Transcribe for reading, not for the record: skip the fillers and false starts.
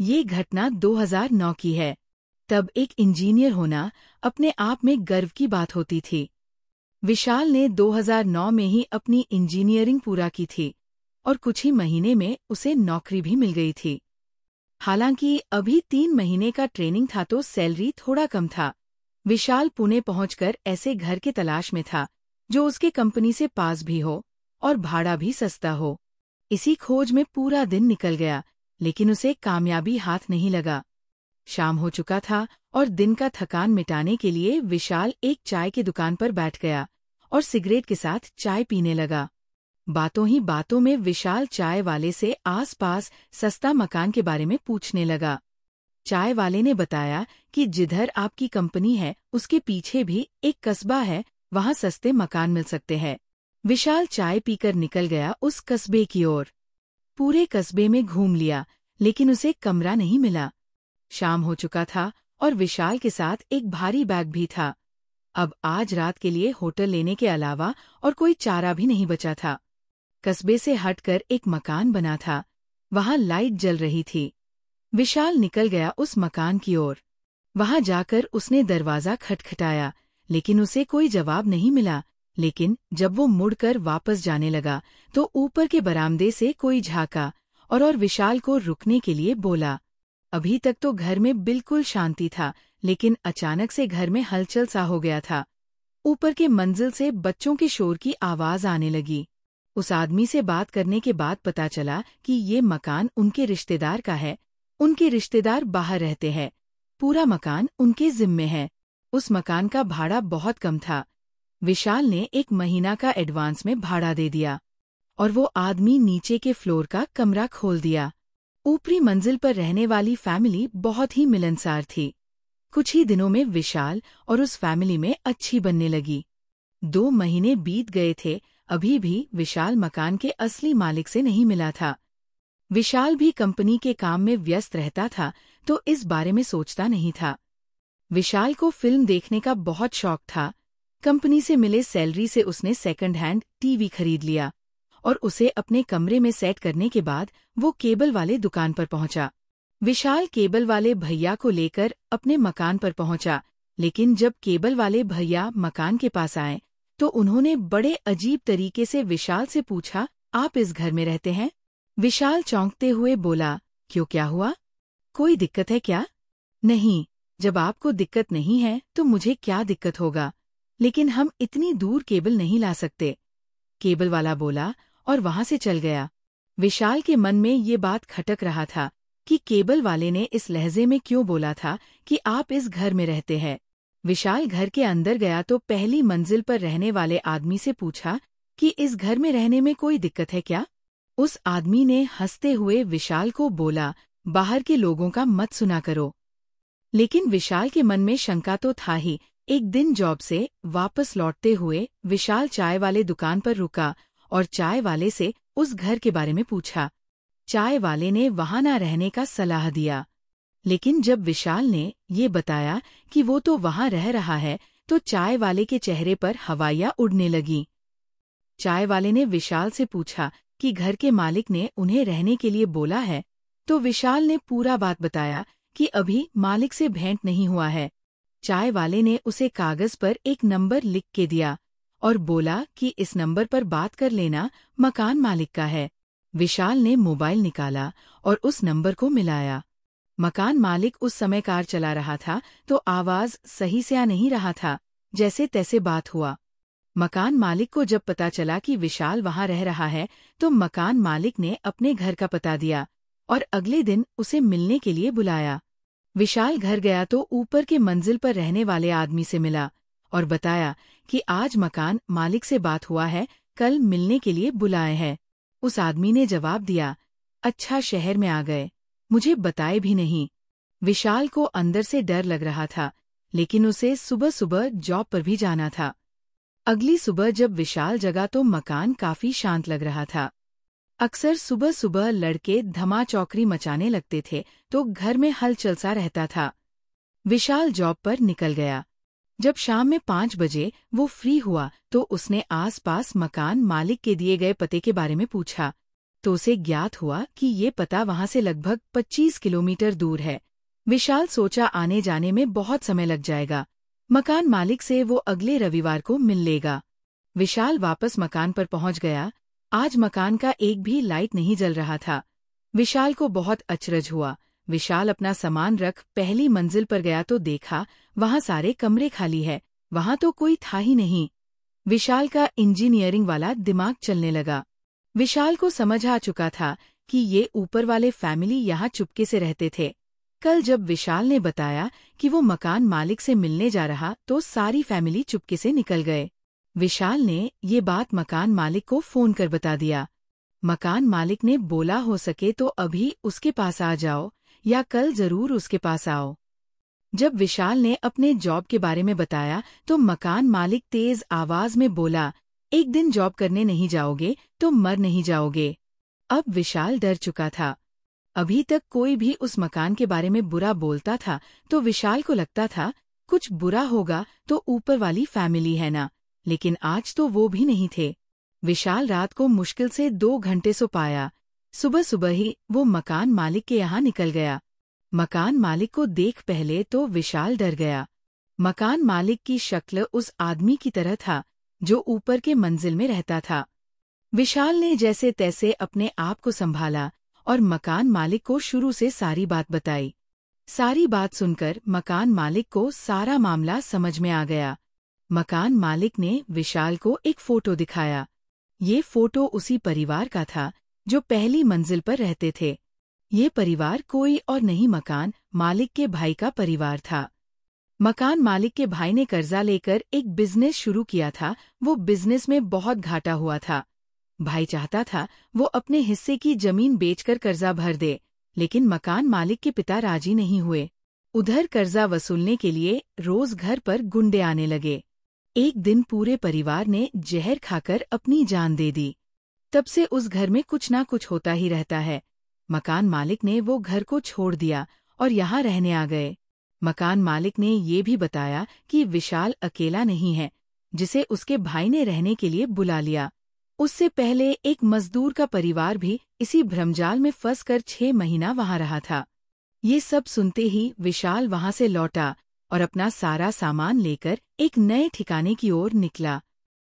ये घटना 2009 की है। तब एक इंजीनियर होना अपने आप में गर्व की बात होती थी। विशाल ने 2009 में ही अपनी इंजीनियरिंग पूरा की थी और कुछ ही महीने में उसे नौकरी भी मिल गई थी। हालांकि अभी 3 महीने का ट्रेनिंग था तो सैलरी थोड़ा कम था। विशाल पुणे पहुंचकर ऐसे घर के तलाश में था जो उसके कंपनी से पास भी हो और भाड़ा भी सस्ता हो। इसी खोज में पूरा दिन निकल गया, लेकिन उसे कामयाबी हाथ नहीं लगा। शाम हो चुका था और दिन का थकान मिटाने के लिए विशाल एक चाय की दुकान पर बैठ गया और सिगरेट के साथ चाय पीने लगा। बातों ही बातों में विशाल चाय वाले से आसपास सस्ता मकान के बारे में पूछने लगा। चाय वाले ने बताया कि जिधर आपकी कंपनी है उसके पीछे भी एक कस्बा है, वहां सस्ते मकान मिल सकते हैं। विशाल चाय पीकर निकल गया उस कस्बे की ओर। पूरे कस्बे में घूम लिया, लेकिन उसे कमरा नहीं मिला। शाम हो चुका था और विशाल के साथ एक भारी बैग भी था। अब आज रात के लिए होटल लेने के अलावा और कोई चारा भी नहीं बचा था। कस्बे से हटकर एक मकान बना था, वहां लाइट जल रही थी। विशाल निकल गया उस मकान की ओर। वहां जाकर उसने दरवाजा खटखटाया, लेकिन उसे कोई जवाब नहीं मिला। लेकिन जब वो मुड़कर वापस जाने लगा तो ऊपर के बरामदे से कोई झांका और विशाल को रुकने के लिए बोला। अभी तक तो घर में बिल्कुल शांति था, लेकिन अचानक से घर में हलचल सा हो गया था। ऊपर के मंजिल से बच्चों के शोर की आवाज आने लगी। उस आदमी से बात करने के बाद पता चला कि ये मकान उनके रिश्तेदार का है। उनके रिश्तेदार बाहर रहते हैं। पूरा मकान उनके जिम्मे है। उस मकान का भाड़ा बहुत कम था। विशाल ने 1 महीना का एडवांस में भाड़ा दे दिया और वो आदमी नीचे के फ्लोर का कमरा खोल दिया। ऊपरी मंजिल पर रहने वाली फैमिली बहुत ही मिलनसार थी। कुछ ही दिनों में विशाल और उस फैमिली में अच्छी बनने लगी। 2 महीने बीत गए थे, अभी भी विशाल मकान के असली मालिक से नहीं मिला था। विशाल भी कंपनी के काम में व्यस्त रहता था तो इस बारे में सोचता नहीं था। विशाल को फिल्म देखने का बहुत शौक था। कंपनी से मिले सैलरी से उसने सेकंड हैंड टीवी खरीद लिया और उसे अपने कमरे में सेट करने के बाद वो केबल वाले दुकान पर पहुंचा। विशाल केबल वाले भैया को लेकर अपने मकान पर पहुंचा, लेकिन जब केबल वाले भैया मकान के पास आए तो उन्होंने बड़े अजीब तरीके से विशाल से पूछा, आप इस घर में रहते हैं? विशाल चौंकते हुए बोला, क्यों, क्या हुआ? कोई दिक्कत है क्या? नहीं, जब आपको दिक्कत नहीं है तो मुझे क्या दिक्कत होगा, लेकिन हम इतनी दूर केबल नहीं ला सकते, केबल वाला बोला और वहां से चल गया। विशाल के मन में ये बात खटक रहा था कि केबल वाले ने इस लहजे में क्यों बोला था कि आप इस घर में रहते हैं। विशाल घर के अंदर गया तो पहली मंजिल पर रहने वाले आदमी से पूछा कि इस घर में रहने में कोई दिक्कत है क्या? उस आदमी ने हंसते हुए विशाल को बोला, बाहर के लोगों का मत सुना करो। लेकिन विशाल के मन में शंका तो था ही। एक दिन जॉब से वापस लौटते हुए विशाल चाय वाले दुकान पर रुका और चाय वाले से उस घर के बारे में पूछा। चाय वाले ने वहां ना रहने का सलाह दिया, लेकिन जब विशाल ने ये बताया कि वो तो वहां रह रहा है तो चाय वाले के चेहरे पर हवाइयां उड़ने लगीं। चाय वाले ने विशाल से पूछा कि घर के मालिक ने उन्हें रहने के लिए बोला है, तो विशाल ने पूरा बात बताया कि अभी मालिक से भेंट नहीं हुआ है। चाय वाले ने उसे कागज पर एक नंबर लिख के दिया और बोला कि इस नंबर पर बात कर लेना, मकान मालिक का है। विशाल ने मोबाइल निकाला और उस नंबर को मिलाया। मकान मालिक उस समय कार चला रहा था तो आवाज सही से आ नहीं रहा था, जैसे तैसे बात हुआ। मकान मालिक को जब पता चला कि विशाल वहां रह रहा है तो मकान मालिक ने अपने घर का पता दिया और अगले दिन उसे मिलने के लिए बुलाया। विशाल घर गया तो ऊपर के मंजिल पर रहने वाले आदमी से मिला और बताया कि आज मकान मालिक से बात हुआ है, कल मिलने के लिए बुलाए हैं। उस आदमी ने जवाब दिया, अच्छा, शहर में आ गए, मुझे बताए भी नहीं। विशाल को अंदर से डर लग रहा था, लेकिन उसे सुबह सुबह जॉब पर भी जाना था। अगली सुबह जब विशाल जगा तो मकान काफी शांत लग रहा था। अक्सर सुबह सुबह लड़के धमाचौकड़ी मचाने लगते थे तो घर में हलचल सा रहता था। विशाल जॉब पर निकल गया। जब शाम में 5 बजे वो फ्री हुआ तो उसने आसपास मकान मालिक के दिए गए पते के बारे में पूछा। तो उसे ज्ञात हुआ कि ये पता वहां से लगभग 25 किलोमीटर दूर है। विशाल सोचा आने जाने में बहुत समय लग जाएगा। मकान मालिक से वो अगले रविवार को मिल लेगा। विशाल वापस मकान पर पहुंच गया। आज मकान का एक भी लाइट नहीं जल रहा था। विशाल को बहुत अचरज हुआ। विशाल अपना सामान रख पहली मंजिल पर गया तो देखा वहां सारे कमरे खाली है, वहां तो कोई था ही नहीं। विशाल का इंजीनियरिंग वाला दिमाग चलने लगा। विशाल को समझ आ चुका था कि ये ऊपर वाले फैमिली यहाँ चुपके से रहते थे। कल जब विशाल ने बताया कि वो मकान मालिक से मिलने जा रहा तो सारी फैमिली चुपके से निकल गए। विशाल ने ये बात मकान मालिक को फोन कर बता दिया। मकान मालिक ने बोला हो सके तो अभी उसके पास आ जाओ या कल जरूर उसके पास आओ। जब विशाल ने अपने जॉब के बारे में बताया तो मकान मालिक तेज आवाज में बोला, एक दिन जॉब करने नहीं जाओगे तो मर नहीं जाओगे। अब विशाल डर चुका था। अभी तक कोई भी उस मकान के बारे में बुरा बोलता था तो विशाल को लगता था कुछ बुरा होगा तो ऊपर वाली फैमिली है ना, लेकिन आज तो वो भी नहीं थे। विशाल रात को मुश्किल से 2 घंटे सो पाया। सुबह सुबह ही वो मकान मालिक के यहाँ निकल गया। मकान मालिक को देख पहले तो विशाल डर गया। मकान मालिक की शक्ल उस आदमी की तरह था जो ऊपर के मंजिल में रहता था। विशाल ने जैसे तैसे अपने आप को संभाला और मकान मालिक को शुरू से सारी बात बताई। सारी बात सुनकर मकान मालिक को सारा मामला समझ में आ गया। मकान मालिक ने विशाल को एक फोटो दिखाया। ये फोटो उसी परिवार का था जो पहली मंजिल पर रहते थे। ये परिवार कोई और नहीं मकान मालिक के भाई का परिवार था। मकान मालिक के भाई ने कर्जा लेकर एक बिजनेस शुरू किया था। वो बिजनेस में बहुत घाटा हुआ था। भाई चाहता था वो अपने हिस्से की जमीन बेचकर कर्जा भर दे, लेकिन मकान मालिक के पिता राजी नहीं हुए। उधर कर्जा वसूलने के लिए रोज घर पर गुंडे आने लगे। एक दिन पूरे परिवार ने जहर खाकर अपनी जान दे दी। तब से उस घर में कुछ ना कुछ होता ही रहता है। मकान मालिक ने वो घर को छोड़ दिया और यहाँ रहने आ गए। मकान मालिक ने ये भी बताया कि विशाल अकेला नहीं है, जिसे उसके भाई ने रहने के लिए बुला लिया। उससे पहले एक मजदूर का परिवार भी इसी भ्रमजाल में फंसकर 6 महीना वहां रहा था। ये सब सुनते ही विशाल वहां से लौटा और अपना सारा सामान लेकर एक नए ठिकाने की ओर निकला।